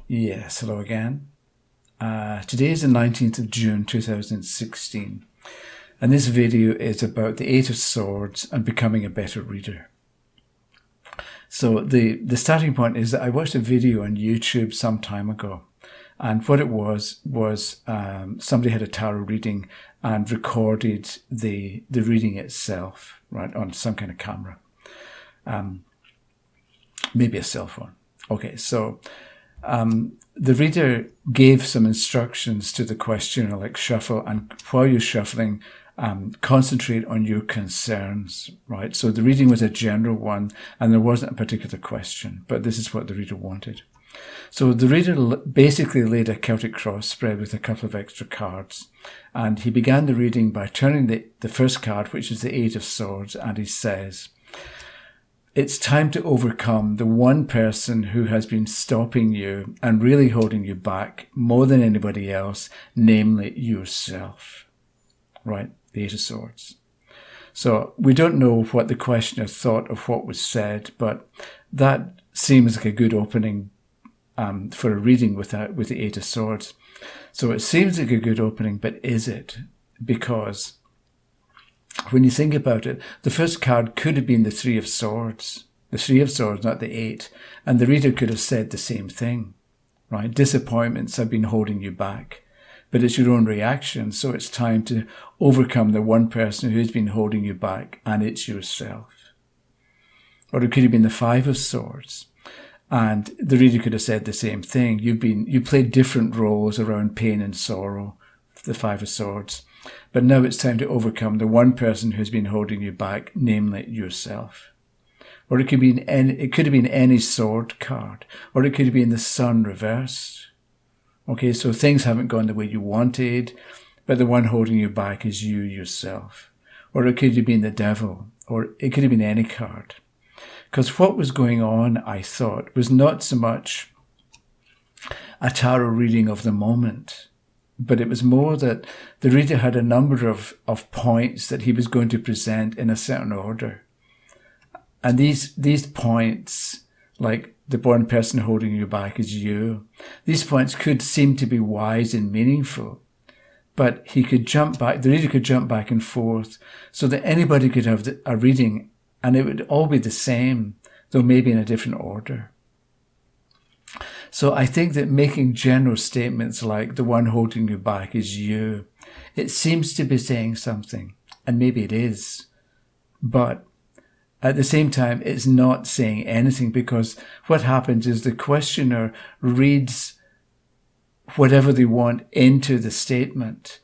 Yes, hello again. Today is the 19th of June 2016, and this video is about the Eight of Swords and becoming a better reader. So the starting point is that I watched a video on YouTube some time ago, and what it was somebody had a tarot reading and recorded the reading itself, right, on some kind of camera, maybe a cell phone. Okay, so the reader gave some instructions to the questioner, like shuffle, and while you're shuffling, concentrate on your concerns, right? So the reading was a general one, and there wasn't a particular question, but this is what the reader wanted. So the reader basically laid a Celtic cross spread with a couple of extra cards, and he began the reading by turning the first card, which is the Eight of Swords, and he says, "It's time to overcome the one person who has been stopping you and really holding you back more than anybody else, namely yourself." Right, the Eight of Swords. So we don't know what the questioner thought of what was said, but that seems like a good opening for a reading with the Eight of Swords. So it seems like a good opening, but is it? Because when you think about it, the first card could have been the Three of Swords. The Three of Swords, not the Eight. And the reader could have said the same thing, right? Disappointments have been holding you back, but it's your own reaction. So it's time to overcome the one person who's been holding you back, and it's yourself. Or it could have been the Five of Swords. And the reader could have said the same thing. You played different roles around pain and sorrow, the Five of Swords. But now it's time to overcome the one person who's been holding you back, namely yourself. Or it could have been any sword card, or it could have been the Sun reversed. Okay, so things haven't gone the way you wanted, but the one holding you back is you yourself. Or it could have been the Devil, or it could have been any card. Because what was going on, I thought, was not so much a tarot reading of the moment, but it was more that the reader had a number of points that he was going to present in a certain order. And these points, like the one person holding you back is you, these points could seem to be wise and meaningful, but he could jump back, the reader could jump back and forth so that anybody could have a reading and it would all be the same, though maybe in a different order. So I think that making general statements like the one holding you back is you, it seems to be saying something, and maybe it is, but at the same time, it's not saying anything, because what happens is the questioner reads whatever they want into the statement.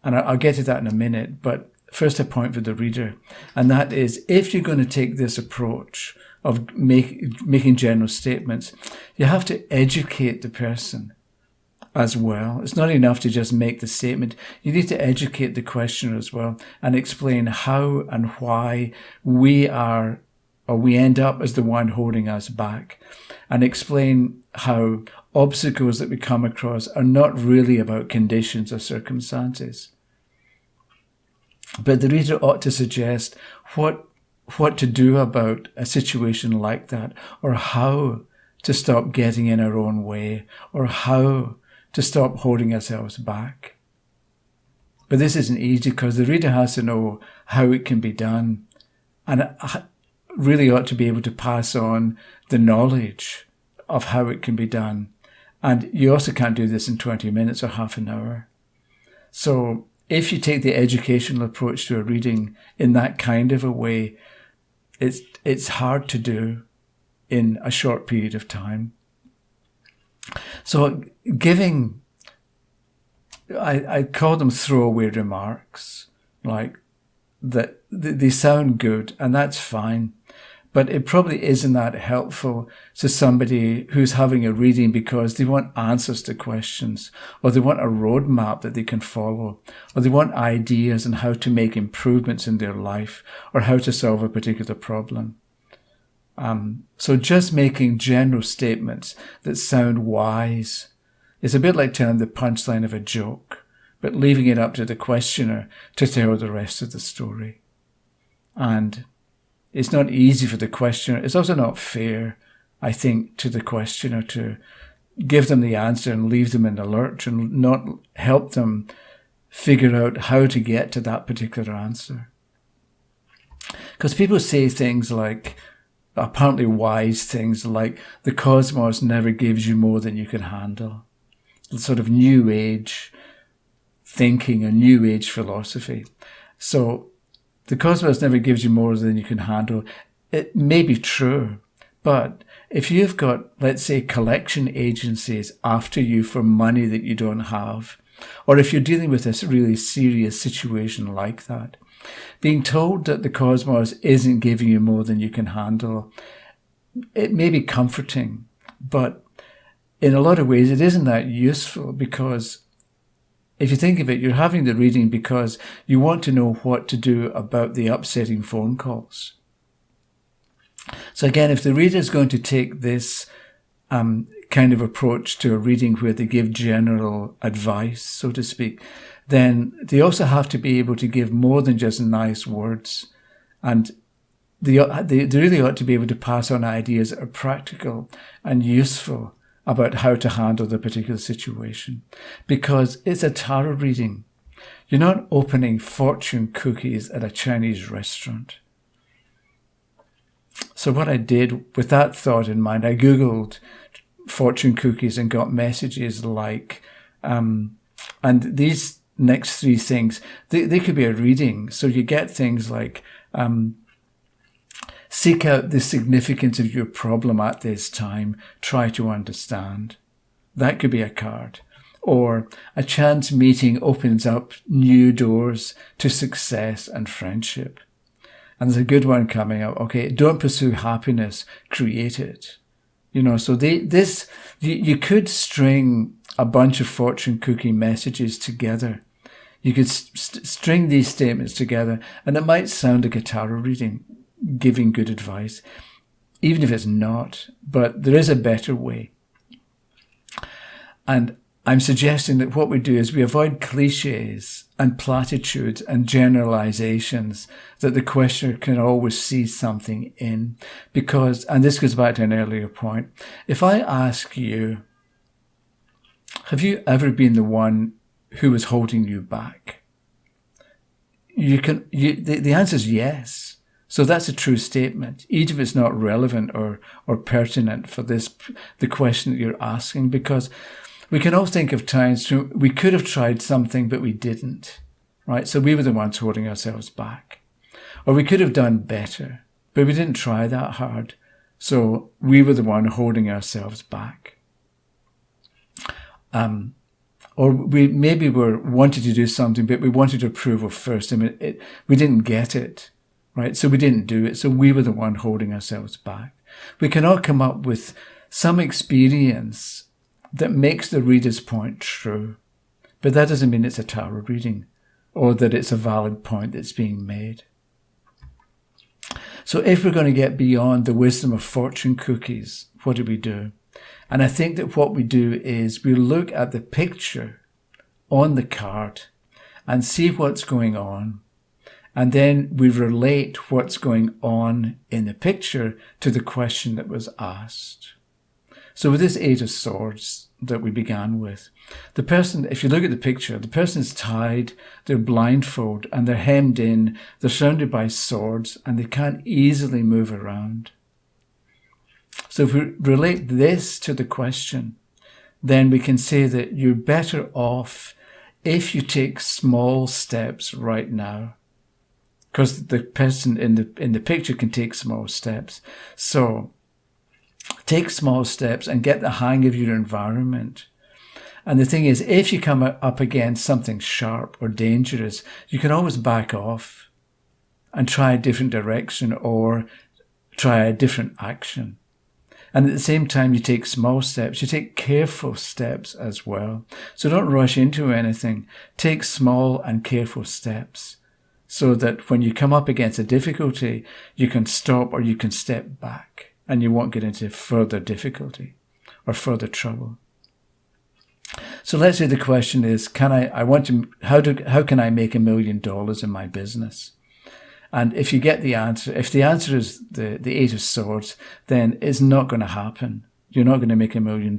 And I'll get to that in a minute, but first a point for the reader, and that is, if you're going to take this approach of making general statements, you have to educate the person as well. It's not enough to just make the statement. You need to educate the questioner as well and explain how and why we end up as the one holding us back, and explain how obstacles that we come across are not really about conditions or circumstances. But the reader ought to suggest what to do about a situation like that, or how to stop getting in our own way, or how to stop holding ourselves back. But this isn't easy, because the reader has to know how it can be done, and really ought to be able to pass on the knowledge of how it can be done. And you also can't do this in 20 minutes or half an hour. So if you take the educational approach to a reading in that kind of a way, it's hard to do in a short period of time. So giving, I call them throwaway remarks, like that they sound good, and that's fine, but it probably isn't that helpful to somebody who's having a reading because they want answers to questions, or they want a roadmap that they can follow, or they want ideas on how to make improvements in their life, or how to solve a particular problem. So just making general statements that sound wise is a bit like telling the punchline of a joke, but leaving it up to the questioner to tell the rest of the story. And it's not easy for the questioner. It's also not fair, I think, to the questioner to give them the answer and leave them in the lurch and not help them figure out how to get to that particular answer. Because people say things like, apparently wise things like, the cosmos never gives you more than you can handle. Sort of new age thinking, a new age philosophy. So the cosmos never gives you more than you can handle. It may be true, but if you've got, let's say, collection agencies after you for money that you don't have, or if you're dealing with a really serious situation like that, being told that the cosmos isn't giving you more than you can handle, it may be comforting, but in a lot of ways it isn't that useful, because if you think of it, you're having the reading because you want to know what to do about the upsetting phone calls. So again, if the reader is going to take this kind of approach to a reading where they give general advice, so to speak, then they also have to be able to give more than just nice words. And they really ought to be able to pass on ideas that are practical and useful about how to handle the particular situation. Because it's a tarot reading. You're not opening fortune cookies at a Chinese restaurant. So what I did with that thought in mind, I Googled fortune cookies and got messages like, and these next three things, they could be a reading. So you get things like, seek out the significance of your problem at this time. Try to understand. That could be a card. Or a chance meeting opens up new doors to success and friendship. And there's a good one coming up. Okay, don't pursue happiness, create it. You know, so you could string a bunch of fortune cookie messages together. You could string these statements together, and it might sound like a tarot reading, giving good advice, even if it's not. But there is a better way. And I'm suggesting that what we do is we avoid cliches and platitudes and generalizations that the questioner can always see something in. Because, and this goes back to an earlier point, if I ask you, have you ever been the one who was holding you back? The answer is yes. So that's a true statement, even if it's not relevant or pertinent for the question that you're asking, because we can all think of times we could have tried something, but we didn't, right? So we were the ones holding ourselves back. Or we could have done better, but we didn't try that hard. So we were the one holding ourselves back. Or we maybe wanted to do something, but we wanted approval first. I mean, we didn't get it, right? So we didn't do it. So we were the one holding ourselves back. We can all come up with some experience that makes the reader's point true. But that doesn't mean it's a tarot reading or that it's a valid point that's being made. So if we're going to get beyond the wisdom of fortune cookies, what do we do? And I think that what we do is we look at the picture on the card and see what's going on. And then we relate what's going on in the picture to the question that was asked. So with this Eight of Swords that we began with, the person, if you look at the picture, the person's tied, they're blindfolded, and they're hemmed in, they're surrounded by swords, and they can't easily move around. So if we relate this to the question, then we can say that you're better off if you take small steps right now. Because the person in the picture can take small steps. So take small steps and get the hang of your environment. And the thing is, if you come up against something sharp or dangerous, you can always back off and try a different direction or try a different action. And at the same time, you take small steps. You take careful steps as well. So don't rush into anything. Take small and careful steps so that when you come up against a difficulty, you can stop or you can step back and you won't get into further difficulty or further trouble. So let's say the question is, how can I make $1 million in my business? And if the answer is the Eight of Swords, then it's not going to happen. you're not going to make $1 million.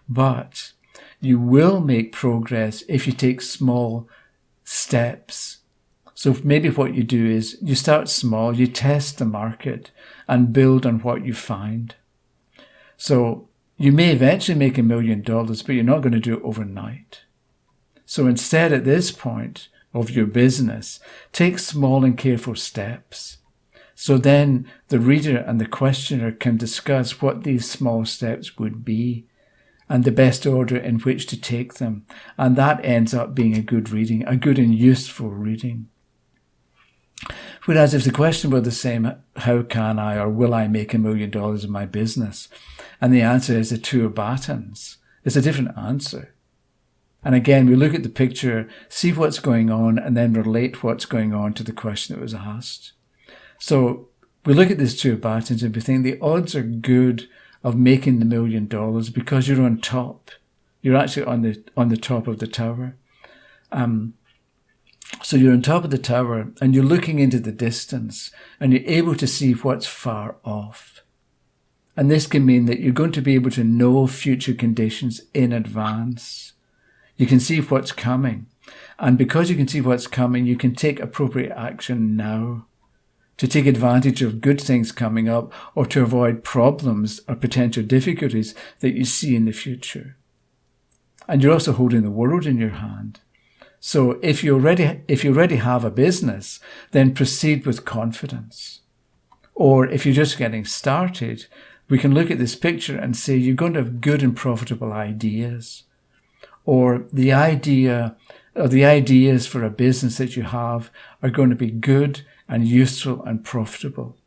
But you will make progress if you take small steps. So maybe what you do is you start small, you test the market and build on what you find. So you may eventually make $1 million, but you're not going to do it overnight. So instead, at this point of your business, take small and careful steps. So then the reader and the questioner can discuss what these small steps would be and the best order in which to take them. And that ends up being a good reading, a good and useful reading. Whereas if the question were the same, how can I or will I make $1 million in my business? And the answer is the 2 of batons. It's a different answer. And again, we look at the picture, see what's going on, and then relate what's going on to the question that was asked. So we look at this 2 of batons and we think the odds are good of making the $1 million because you're on top. You're actually on the top of the tower. So you're on top of the tower and you're looking into the distance and you're able to see what's far off. And this can mean that you're going to be able to know future conditions in advance. You can see what's coming. And because you can see what's coming, you can take appropriate action now to take advantage of good things coming up or to avoid problems or potential difficulties that you see in the future. And you're also holding the world in your hand. So if you already have a business, then proceed with confidence. Or if you're just getting started, we can look at this picture and say you're going to have good and profitable ideas. Or the ideas for a business that you have are going to be good and useful and profitable.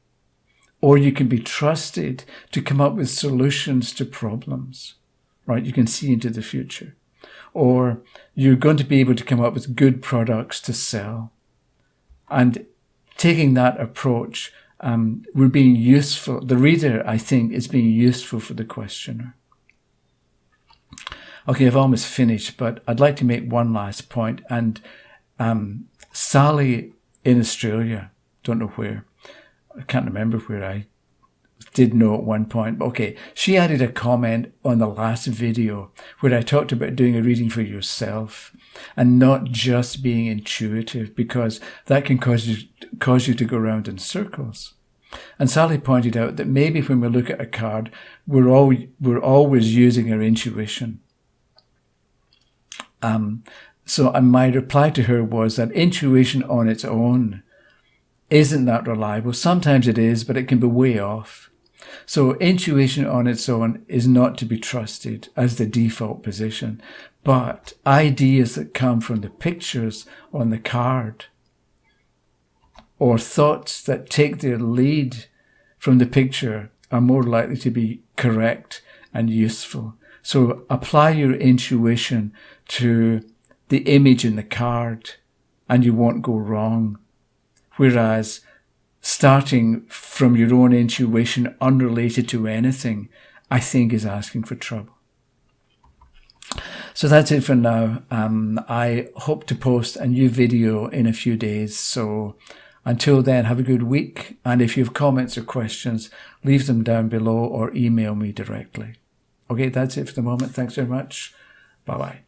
Or you can be trusted to come up with solutions to problems, right? You can see into the future. Or you're going to be able to come up with good products to sell. And taking that approach, we're being useful. The reader, I think, is being useful for the questioner. Okay, I've almost finished, but I'd like to make one last point. And Sally in Australia, don't know where, I can't remember where, I did know at one point. Okay, she added a comment on the last video where I talked about doing a reading for yourself and not just being intuitive, because that can cause you to go around in circles. And Sally pointed out that maybe when we look at a card, we're always using our intuition. So my reply to her was that intuition on its own isn't that reliable. Sometimes it is, but it can be way off. So intuition on its own is not to be trusted as the default position, but ideas that come from the pictures on the card or thoughts that take their lead from the picture are more likely to be correct and useful. So apply your intuition to the image in the card and you won't go wrong. Whereas starting from your own intuition unrelated to anything, I think is asking for trouble. So that's it for now. I hope to post a new video in a few days. So until then, have a good week. And if you have comments or questions, leave them down below or email me directly. Okay, that's it for the moment. Thanks very much. Bye-bye.